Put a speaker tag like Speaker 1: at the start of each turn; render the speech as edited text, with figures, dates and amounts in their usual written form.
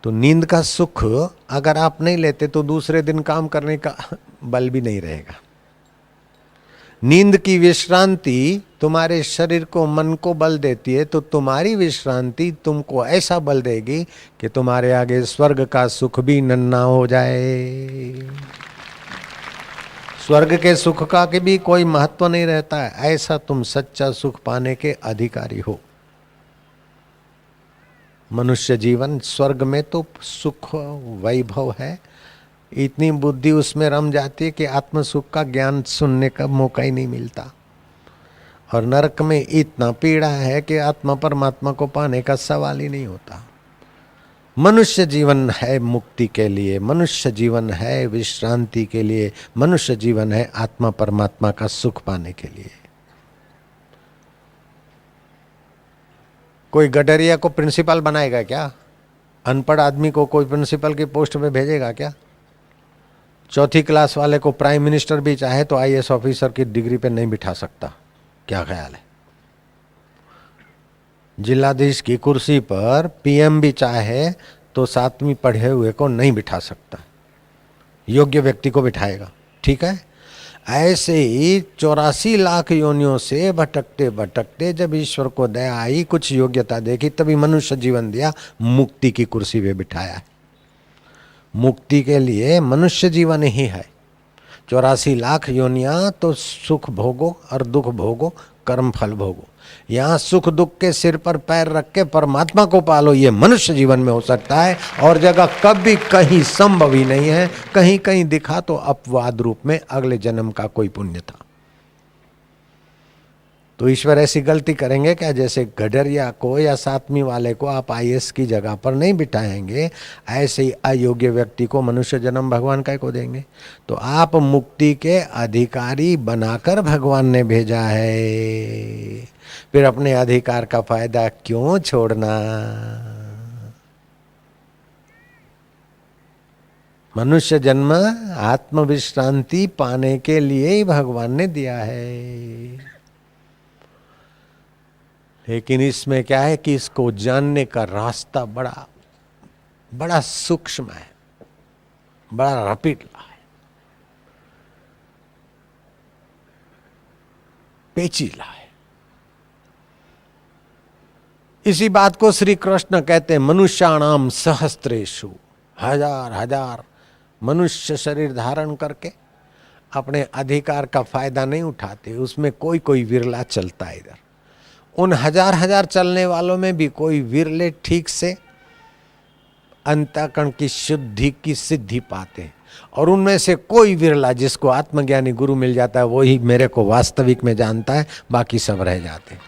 Speaker 1: तो नींद का सुख अगर आप नहीं लेते तो दूसरे दिन काम करने का बल भी नहीं रहेगा। नींद की विश्रांति तुम्हारे शरीर को, मन को बल देती है, तो तुम्हारी विश्रांति तुमको ऐसा बल देगी कि तुम्हारे आगे स्वर्ग का सुख भी नन्हा हो जाए। स्वर्ग के सुख का के भी कोई महत्व नहीं रहता है, ऐसा तुम सच्चा सुख पाने के अधिकारी हो। मनुष्य जीवन स्वर्ग में तो सुख वैभव है, इतनी बुद्धि उसमें रम जाती है कि आत्म सुख का ज्ञान सुनने का मौका ही नहीं मिलता। और नरक में इतना पीड़ा है कि आत्मा परमात्मा को पाने का सवाल ही नहीं होता। मनुष्य जीवन है मुक्ति के लिए, मनुष्य जीवन है विश्रांति के लिए, मनुष्य जीवन है आत्मा परमात्मा का सुख पाने के लिए। कोई गडरिया को प्रिंसिपल बनाएगा क्या? अनपढ़ आदमी को कोई प्रिंसिपल की पोस्ट में भेजेगा क्या? चौथी क्लास वाले को प्राइम मिनिस्टर भी चाहे तो आईएएस ऑफिसर की डिग्री पे नहीं बिठा सकता। क्या ख्याल है? जिलाधीश की कुर्सी पर पीएम भी चाहे तो 7वीं पढ़े हुए को नहीं बिठा सकता, योग्य व्यक्ति को बिठाएगा। ठीक है, ऐसे ही 84 लाख योनियों से भटकते भटकते जब ईश्वर को दया आई, कुछ योग्यता देखी, तभी मनुष्य जीवन दिया, मुक्ति की कुर्सी पे बिठाया। मुक्ति के लिए मनुष्य जीवन ही है। 84 लाख योनियां तो सुख भोगो और दुख भोगो, कर्म फल भोगो। यहाँ सुख दुख के सिर पर पैर रख के परमात्मा को पालो, ये मनुष्य जीवन में हो सकता है, और जगह कभी कहीं संभव ही नहीं है। कहीं कहीं दिखा तो अपवाद रूप में अगले जन्म का कोई पुण्य था। तो ईश्वर ऐसी गलती करेंगे क्या? जैसे गडरिया को या 7वीं वाले को आप आईएएस की जगह पर नहीं बिठाएंगे, ऐसे ही अयोग्य व्यक्ति को मनुष्य जन्म भगवान काय को देंगे? तो आप मुक्ति के अधिकारी बनाकर भगवान ने भेजा है, फिर अपने अधिकार का फायदा क्यों छोड़ना? मनुष्य जन्म आत्मविश्रांति पाने के लिए ही भगवान ने दिया है। लेकिन इसमें क्या है कि इसको जानने का रास्ता बड़ा बड़ा सूक्ष्म है, बड़ा रपीला है, पेचीला है। इसी बात को श्री कृष्ण कहते हैं, मनुष्याणाम सहस्त्रेषु, हजार हजार मनुष्य शरीर धारण करके अपने अधिकार का फायदा नहीं उठाते, उसमें कोई कोई विरला चलता है। इधर उन हजार हजार चलने वालों में भी कोई विरले ठीक से अंतःकरण की शुद्धि की सिद्धि पाते हैं, और उनमें से कोई विरला जिसको आत्मज्ञानी गुरु मिल जाता है, वही मेरे को वास्तविक में जानता है, बाकी सब रह जाते हैं।